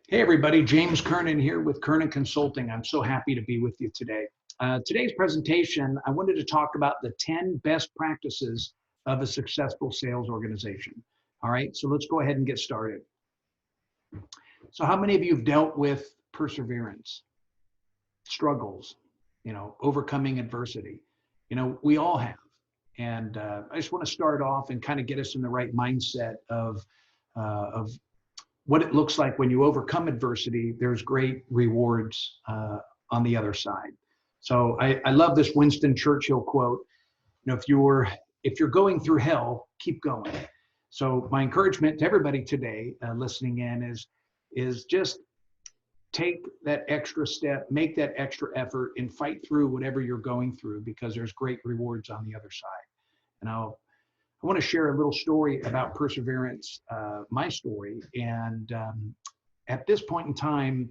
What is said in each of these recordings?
Hey everybody, James Kernan here with Kernan Consulting. I'm so happy to be with you today. Today's presentation, I wanted to talk about the 10 best practices of a successful sales organization. All right, so let's go ahead and get started. So how many of you have dealt with perseverance, struggles, overcoming adversity? We all have. And I just want to start off and kind of get us in the right mindset of what it looks like when you overcome adversity. There's great rewards on the other side. So I love this Winston Churchill quote. If you're going through hell, keep going. So my encouragement to everybody today listening in is just take that extra step, make that extra effort, and fight through whatever you're going through, because there's great rewards on the other side. And I want to share a little story about perseverance, my story. And at this point in time,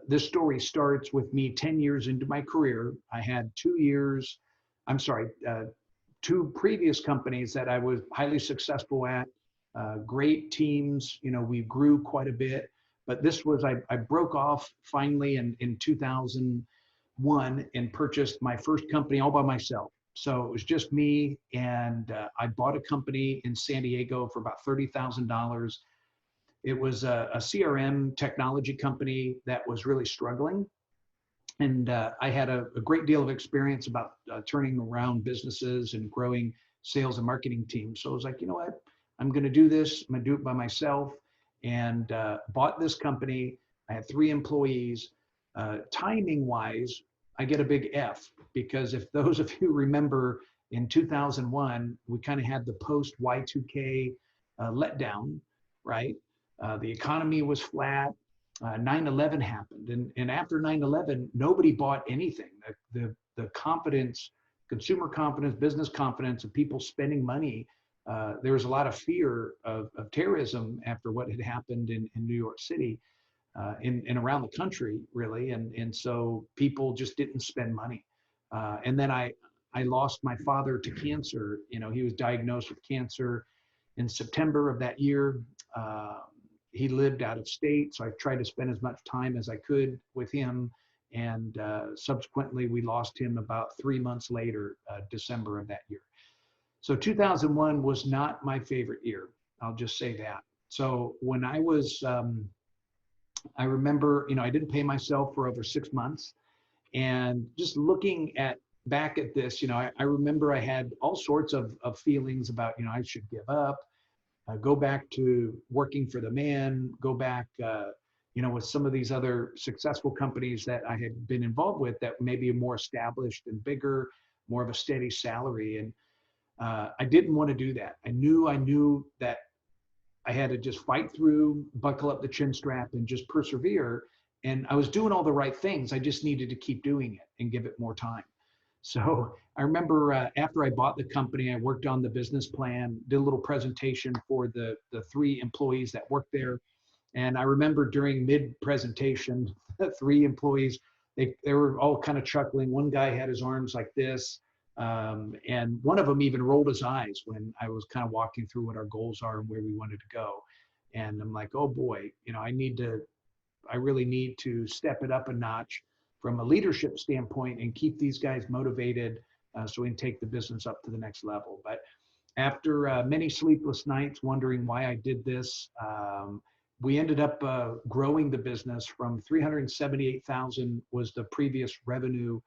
this story starts with me 10 years into my career. I had 2 previous companies that I was highly successful at, great teams. We grew quite a bit. But this was, I broke off finally in 2001 and purchased my first company all by myself. So it was just me, and I bought a company in San Diego for about $30,000. It was a CRM technology company that was really struggling. And I had a great deal of experience about turning around businesses and growing sales and marketing teams. So I was like, you know what, I'm going to do this. I'm going to do it by myself, and bought this company. I had 3 employees. Timing wise, I get a big F, because if those of you remember, in 2001, we kind of had the post Y2K letdown, right? The economy was flat. 9/11 happened, and after 9/11, nobody bought anything. The confidence, consumer confidence, business confidence of people spending money. There was a lot of fear of terrorism after what had happened in New York City. And around the country, really. And so people just didn't spend money. And then I lost my father to cancer. He was diagnosed with cancer in September of that year. He lived out of state, so I tried to spend as much time as I could with him. And subsequently, we lost him about 3 months later, December of that year. So 2001 was not my favorite year. I'll just say that. So when I remember, I didn't pay myself for over 6 months. And just looking back at this, I remember I had all sorts of feelings about, I should give up, go back to working for the man, go back, with some of these other successful companies that I had been involved with that maybe more established and bigger, more of a steady salary. And I didn't want to do that. I knew that I had to just fight through, buckle up the chin strap, and just persevere. And I was doing all the right things. I just needed to keep doing it and give it more time. So I remember after I bought the company, I worked on the business plan, did a little presentation for the 3 employees that worked there. And I remember during mid-presentation, the 3 employees, they were all kind of chuckling. One guy had his arms like this. And one of them even rolled his eyes when I was kind of walking through what our goals are and where we wanted to go. And I'm like, oh boy, I really need to step it up a notch from a leadership standpoint and keep these guys motivated so we can take the business up to the next level. But after many sleepless nights wondering why I did this, we ended up growing the business from 378,000 was the previous revenue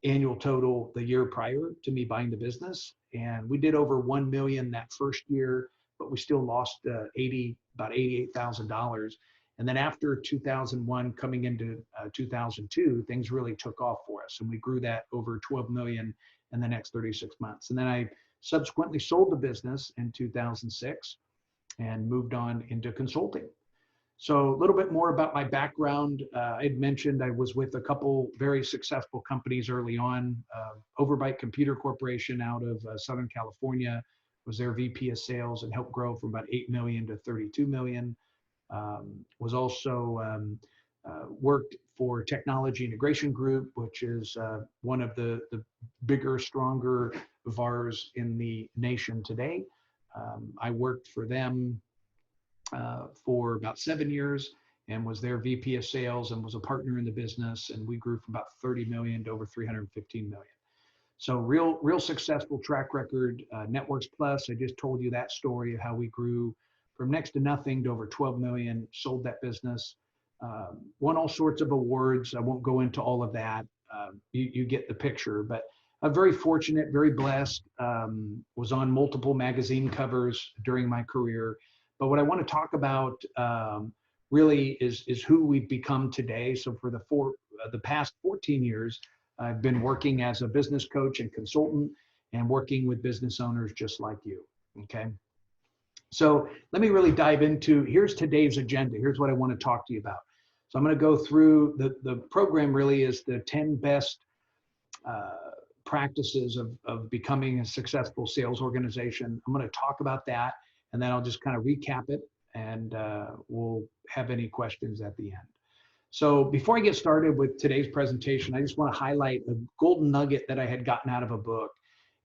annual total the year prior to me buying the business. And we did over 1 million that first year, but we still lost about $88,000. And then after 2001, coming into 2002, things really took off for us. And we grew that over 12 million in the next 36 months. And then I subsequently sold the business in 2006 and moved on into consulting. So a little bit more about my background. I had mentioned I was with a couple very successful companies early on. Overbite Computer Corporation out of Southern California was their VP of sales and helped grow from about 8 million to 32 million. Was also worked for Technology Integration Group, which is one of the bigger, stronger VARs in the nation today. I worked for them for about 7 years and was their VP of sales and was a partner in the business. And we grew from about 30 million to over 315 million. So real successful track record. Networks Plus, I just told you that story of how we grew from next to nothing to over 12 million, sold that business, won all sorts of awards. I won't go into all of that. You get the picture, but I'm very fortunate, very blessed, was on multiple magazine covers during my career. But what I want to talk about really is who we've become today. So for the past 14 years, I've been working as a business coach and consultant and working with business owners just like you, okay? So let me really dive into, here's today's agenda. Here's what I want to talk to you about. So I'm going to go through, the program really is the 10 best practices of becoming a successful sales organization. I'm going to talk about that, and then I'll just kind of recap it, and we'll have any questions at the end. So before I get started with today's presentation, I just want to highlight a golden nugget that I had gotten out of a book.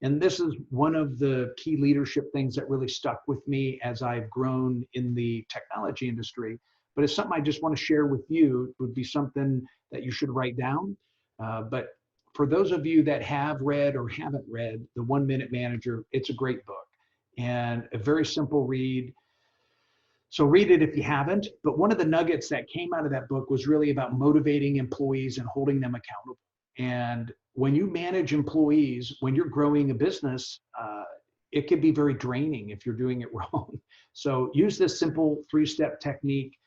And this is one of the key leadership things that really stuck with me as I've grown in the technology industry. But it's something I just want to share with you. It would be something that you should write down. But for those of you that have read or haven't read The 1 Minute Manager, it's a great book and a very simple read. So read it if you haven't. But one of the nuggets that came out of that book was really about motivating employees and holding them accountable. And when you manage employees, when you're growing a business, it can be very draining if you're doing it wrong. So use this simple 3-step technique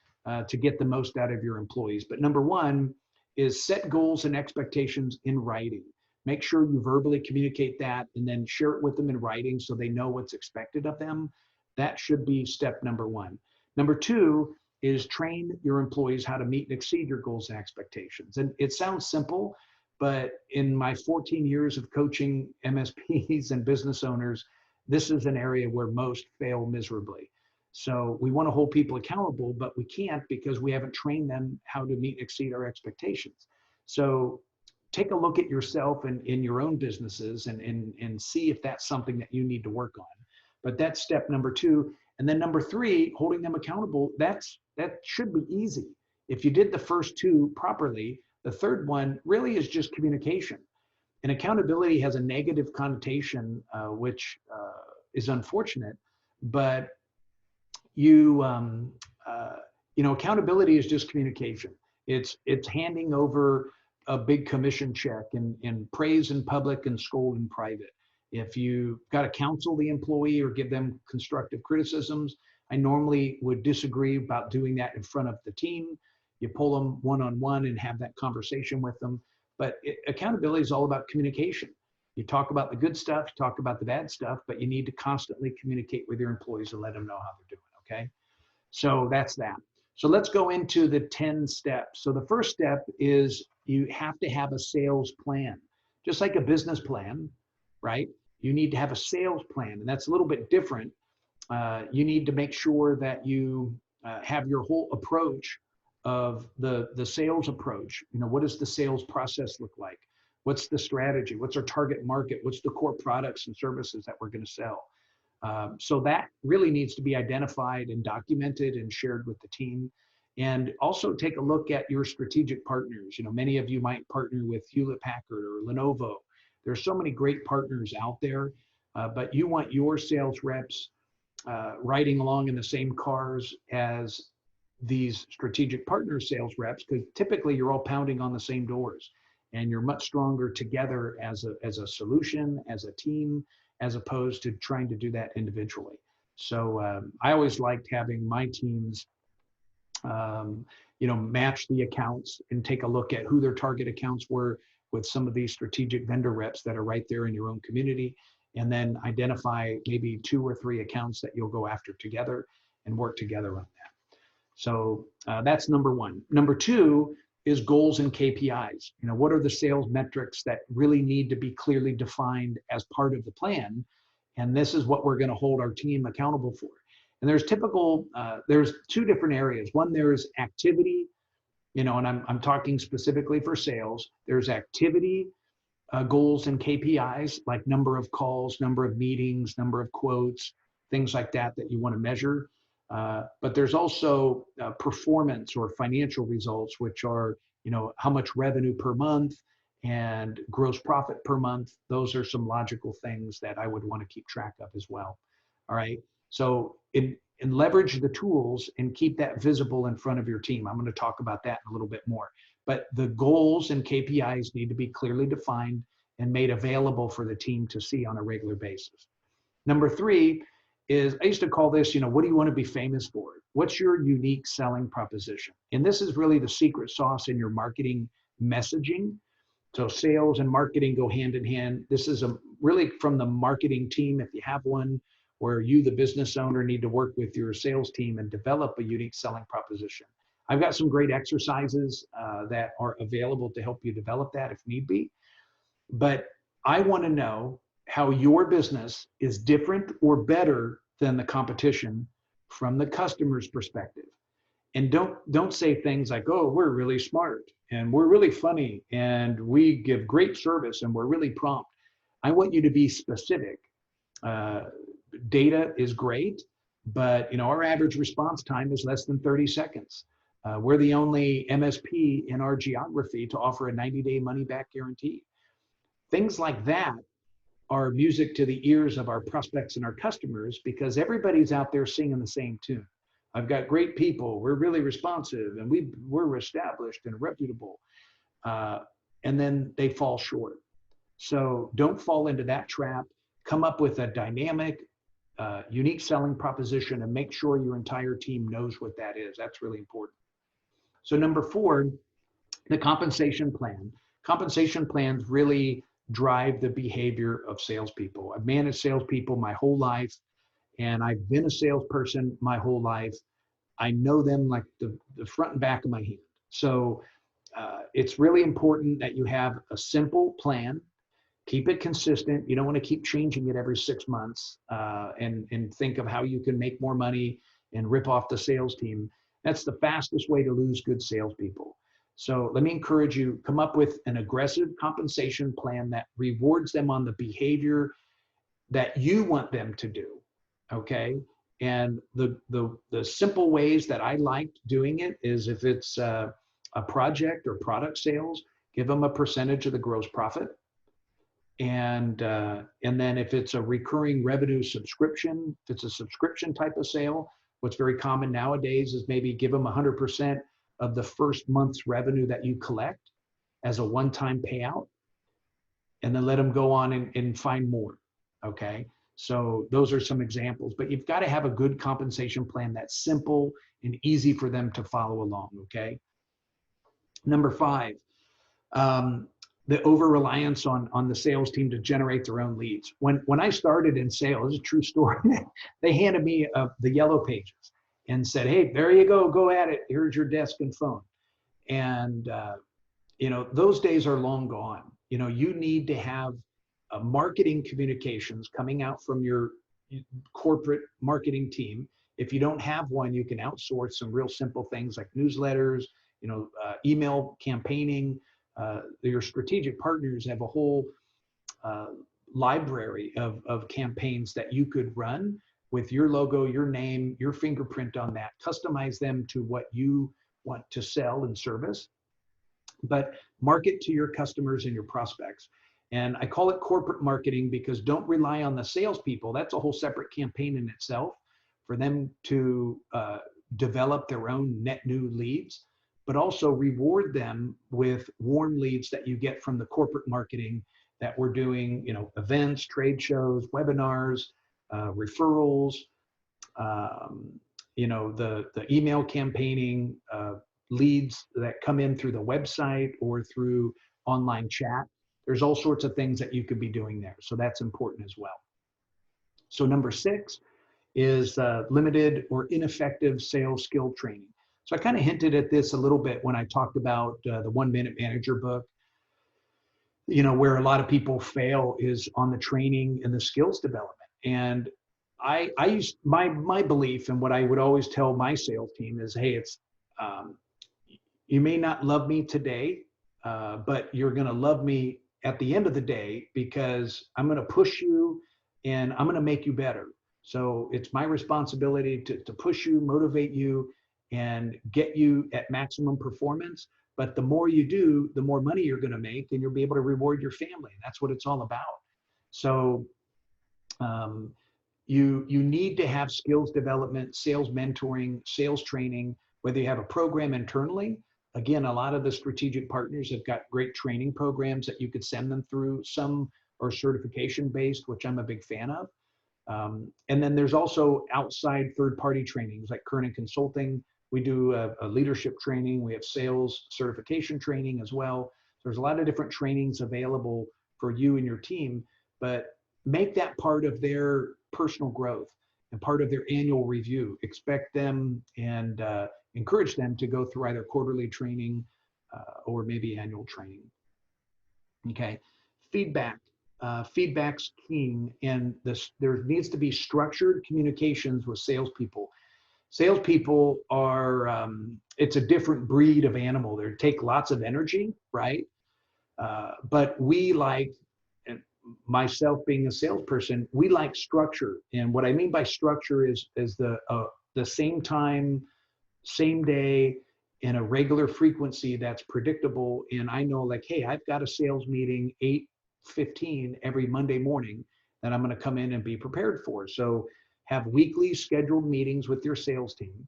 to get the most out of your employees. But number one is set goals and expectations in writing. Make sure you verbally communicate that and then share it with them in writing so they know what's expected of them. That should be step number one. Number two is train your employees how to meet and exceed your goals and expectations. And it sounds simple, but in my 14 years of coaching MSPs and business owners, this is an area where most fail miserably. So we want to hold people accountable, but we can't because we haven't trained them how to meet and exceed our expectations. So take a look at yourself and in your own businesses and see if that's something that you need to work on. But that's step number two. And then number three, holding them accountable, that should be easy. If you did the first two properly, the third one really is just communication. And accountability has a negative connotation, which is unfortunate, but accountability is just communication. It's handing over a big commission check and praise in public and scold in private. If you got to counsel the employee or give them constructive criticisms, I normally would disagree about doing that in front of the team. You pull them one-on-one and have that conversation with them. But accountability is all about communication. You talk about the good stuff, you talk about the bad stuff, but you need to constantly communicate with your employees and let them know how they're doing, okay? So that's that. So let's go into the 10 steps. So the first step is you have to have a sales plan. Just like a business plan, right? You need to have a sales plan, and that's a little bit different. You need to make sure that you have your whole approach of the sales approach. What does the sales process look like? What's the strategy? What's our target market? What's the core products and services that we're going to sell? So that really needs to be identified and documented and shared with the team. And also take a look at your strategic partners. Many of you might partner with Hewlett-Packard or Lenovo. There's so many great partners out there, but you want your sales reps riding along in the same cars as these strategic partner sales reps, because typically you're all pounding on the same doors and you're much stronger together as a solution, as a team, as opposed to trying to do that individually. So I always liked having my teams match the accounts and take a look at who their target accounts were with some of these strategic vendor reps that are right there in your own community, and then identify maybe 2 or 3 accounts that you'll go after together and work together on that. So that's number one. Number two is goals and KPIs. What are the sales metrics that really need to be clearly defined as part of the plan? And this is what we're going to hold our team accountable for. And there's there's 2 different areas. One, there's activity, and I'm talking specifically for sales. There's activity goals and KPIs, like number of calls, number of meetings, number of quotes, things like that you want to measure. But there's also performance or financial results, which are, how much revenue per month and gross profit per month. Those are some logical things that I would want to keep track of as well. All right. So and leverage the tools and keep that visible in front of your team. I'm going to talk about that in a little bit more. But the goals and KPIs need to be clearly defined and made available for the team to see on a regular basis. Number three is, I used to call this, what do you want to be famous for? What's your unique selling proposition? And this is really the secret sauce in your marketing messaging. So sales and marketing go hand in hand. This is really from the marketing team, if you have one, where you, the business owner, need to work with your sales team and develop a unique selling proposition. I've got some great exercises that are available to help you develop that if need be. But I want to know how your business is different or better than the competition from the customer's perspective. And don't say things like, oh, we're really smart and we're really funny and we give great service and we're really prompt. I want you to be specific. Data is great, but our average response time is less than 30 seconds. We're the only MSP in our geography to offer a 90-day money-back guarantee. Things like that are music to the ears of our prospects and our customers, because everybody's out there singing the same tune. I've got great people, we're really responsive, and we're established and reputable. And then they fall short. So don't fall into that trap. Come up with a dynamic, unique selling proposition and make sure your entire team knows what that is. That's really important. So number four, the compensation plan. Compensation plans really drive the behavior of salespeople. I've managed salespeople my whole life, and I've been a salesperson my whole life. I know them like the front and back of my hand. So it's really important that you have a simple plan. Keep it consistent. You don't want to keep changing it every 6 months and think of how you can make more money and rip off the sales team. That's the fastest way to lose good salespeople. So let me encourage you, come up with an aggressive compensation plan that rewards them on the behavior that you want them to do, okay? And the simple ways that I like doing it is, if it's a project or product sales, give them a percentage of the gross profit. And then if it's a recurring revenue subscription, if it's a subscription type of sale, what's very common nowadays is maybe give them 100% of the first month's revenue that you collect as a one-time payout, and then let them go on and find more, okay? So those are some examples, but you've got to have a good compensation plan that's simple and easy for them to follow along, okay? Number five, the over-reliance on the sales team to generate their own leads. When I started in sales, it's a true story, they handed me the yellow pages and said, hey, there you go at it. Here's your desk and phone. And, those days are long gone. You need to have marketing communications coming out from your corporate marketing team. If you don't have one, you can outsource some real simple things like newsletters, email campaigning. Your strategic partners have a whole library of campaigns that you could run with your logo, your name, your fingerprint on that. Customize them to what you want to sell and service, but market to your customers and your prospects. And I call it corporate marketing because don't rely on the salespeople. That's a whole separate campaign in itself for them to develop their own net new leads, but also reward them with warm leads that you get from the corporate marketing that we're doing, events, trade shows, webinars, referrals, the email campaigning, leads that come in through the website or through online chat. There's all sorts of things that you could be doing there. So that's important as well. So number six is limited or ineffective sales skill training. So I kind of hinted at this a little bit when I talked about the 1 Minute Manager book. Where a lot of people fail is on the training and the skills development. And I use my belief, and what I would always tell my sales team is, hey, it's you may not love me today, but you're going to love me at the end of the day, because I'm going to push you and I'm going to make you better. So it's my responsibility to push you, motivate you, and get you at maximum performance. But the more you do, the more money you're going to make, and you'll be able to reward your family. That's what it's all about. So um, you need to have skills development, sales mentoring, sales training, whether you have a program internally. Again, a lot of the strategic partners have got great training programs that you could send them through. Some are certification based, which I'm a big fan of. And then there's also outside third-party trainings like Current Consulting. We do a leadership training. We have sales certification training as well. There's a lot of different trainings available for you and your team, but make that part of their personal growth and part of their annual review. Expect them and encourage them to go through either quarterly training or maybe annual training. Okay, feedback. Feedback's king, and there needs to be structured communications with salespeople. Salespeople are, it's a different breed of animal. They take lots of energy, right? But we like, and myself being a salesperson, we like structure. And what I mean by structure is the same time, same day, in a regular frequency that's predictable. And I know, like, hey, I've got a sales meeting 8:15 every Monday morning that I'm going to come in and be prepared for. So have weekly scheduled meetings with your sales team.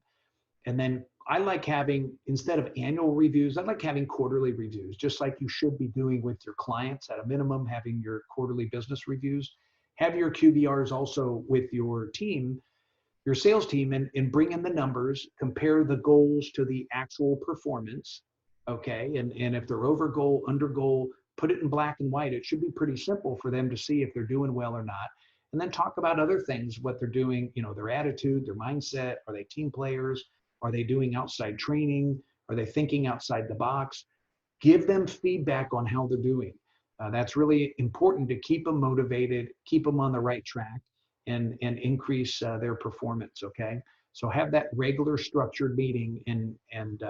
And then I like having, instead of annual reviews, I like having quarterly reviews, just like you should be doing with your clients at a minimum, having your quarterly business reviews. Have your QBRs also with your team, your sales team, and bring in the numbers, compare the goals to the actual performance. Okay. And if they're over goal, under goal, put it in black and white. It should be pretty simple for them to see if they're doing well or not. And then talk about other things, what they're doing, their attitude, their mindset. Are they team players? Are they doing outside training? Are they thinking outside the box? Give them feedback on how they're doing. That's really important to keep them motivated, keep them on the right track, and increase their performance. Okay, so have that regular structured meeting and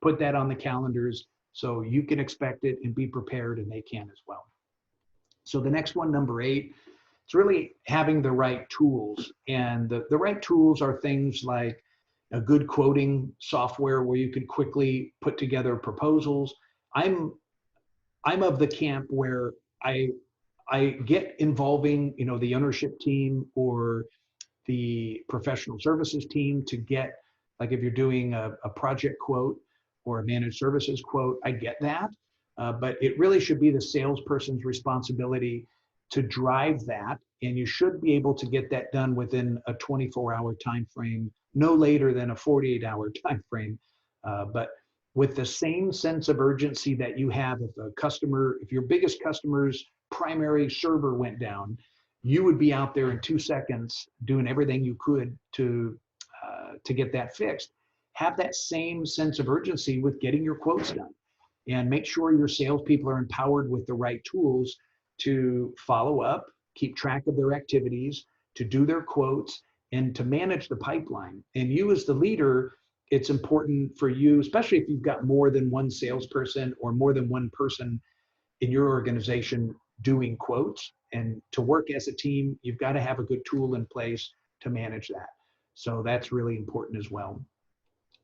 put that on the calendars so you can expect it and be prepared, and they can as well. So the next one, number 8, it's really having the right tools. And the right tools are things like a good quoting software where you can quickly put together proposals. I'm of the camp where I get involving, the ownership team or the professional services team to get, like, if you're doing a project quote or a managed services quote, I get that. But it really should be the salesperson's responsibility to drive that. And you should be able to get that done within a 24-hour time frame, no later than a 48-hour time frame. But with the same sense of urgency that you have if your biggest customer's primary server went down, you would be out there in 2 seconds doing everything you could to get that fixed. Have that same sense of urgency with getting your quotes done, and make sure your salespeople are empowered with the right tools to follow up, keep track of their activities, to do their quotes, and to manage the pipeline. And you as the leader, it's important for you, especially if you've got more than one salesperson or more than one person in your organization doing quotes, and to work as a team, you've got to have a good tool in place to manage that. So that's really important as well.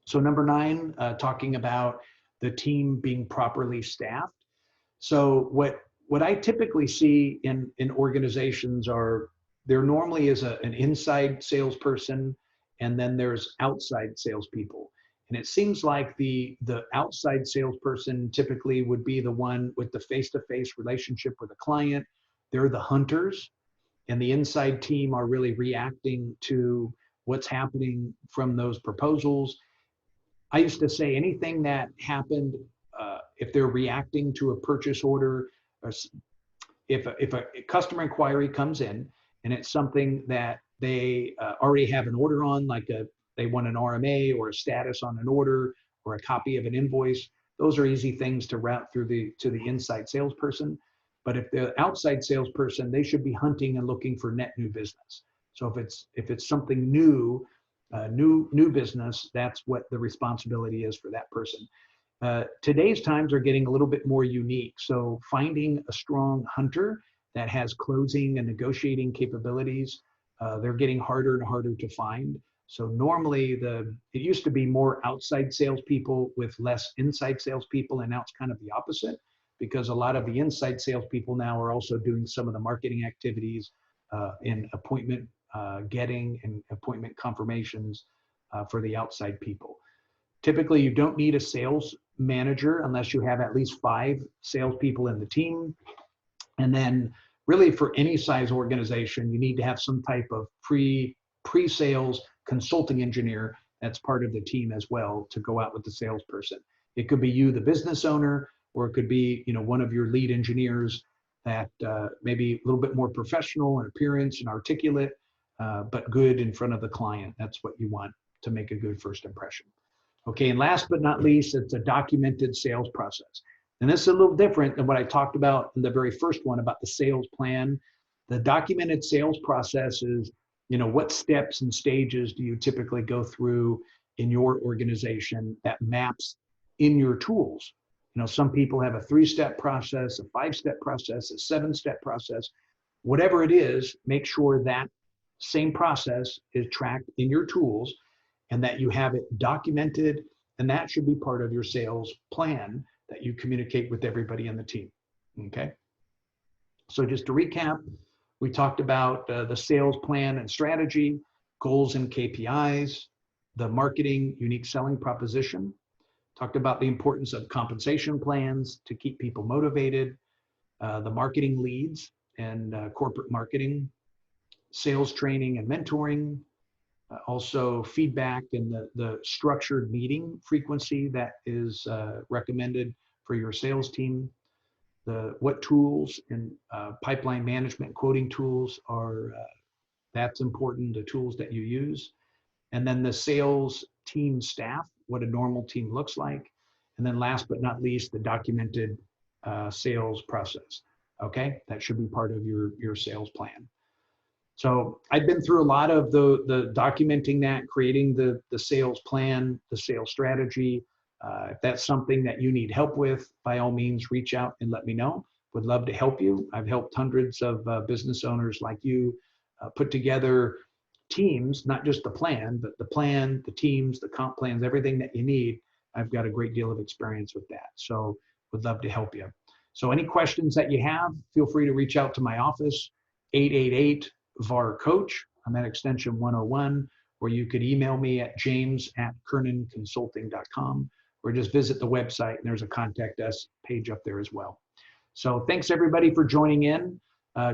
So number 9, talking about the team being properly staffed. So what I typically see in organizations are, there normally is an inside salesperson, and then there's outside salespeople. And it seems like the outside salesperson typically would be the one with the face-to-face relationship with a client. They're the hunters, and the inside team are really reacting to what's happening from those proposals. I used to say anything that happened, if they're reacting to a purchase order, or if a customer inquiry comes in and it's something that they already have an order on, like they want an RMA or a status on an order or a copy of an invoice, those are easy things to route through to the inside salesperson. But if the outside salesperson, they should be hunting and looking for net new business. So if it's something new, new business, that's what the responsibility is for that person. Today's times are getting a little bit more unique. So finding a strong hunter that has closing and negotiating capabilities, They're getting harder and harder to find. So normally it used to be more outside salespeople with less inside salespeople, and now it's kind of the opposite, because a lot of the inside salespeople now are also doing some of the marketing activities in appointment getting and appointment confirmations for the outside people. Typically, you don't need a sales manager unless you have at least 5 salespeople in the team. And then really for any size organization, you need to have some type of pre-sales consulting engineer that's part of the team as well to go out with the salesperson. It could be you, the business owner, or it could be, you know, one of your lead engineers that maybe a little bit more professional in appearance and articulate, but good in front of the client. That's what you want to make a good first impression. Okay, and last but not least, it's a documented sales process. And this is a little different than what I talked about in the very first one about the sales plan. The documented sales process is, you know, what steps and stages do you typically go through in your organization that maps in your tools? You know, some people have a 3-step process, a 5-step process, a 7-step process. Whatever it is, make sure that same process is tracked in your tools and that you have it documented, and that should be part of your sales plan that you communicate with everybody in the team, okay? So just to recap, we talked about the sales plan and strategy, goals and KPIs, the marketing unique selling proposition, talked about the importance of compensation plans to keep people motivated, the marketing leads and corporate marketing, sales training and mentoring, also feedback and the structured meeting frequency that is recommended for your sales team, what tools and pipeline management quoting tools are, that's important, the tools that you use, and then the sales team staff, what a normal team looks like, and then last but not least, the documented sales process. Okay, that should be part of your sales plan. So I've been through a lot of the documenting that, creating the sales plan, the sales strategy. If that's something that you need help with, by all means, reach out and let me know. Would love to help you. I've helped hundreds of business owners like you put together teams, not just the plan, but the plan, the teams, the comp plans, everything that you need. I've got a great deal of experience with that. So would love to help you. So any questions that you have, feel free to reach out to my office, 888-VAR Coach. I'm at extension 101, or you could email me at james@kernonconsulting.com, or just visit the website and there's a contact us page up there as well. So thanks everybody for joining in.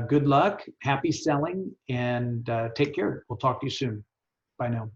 Good luck, happy selling, and take care. We'll talk to you soon. Bye now.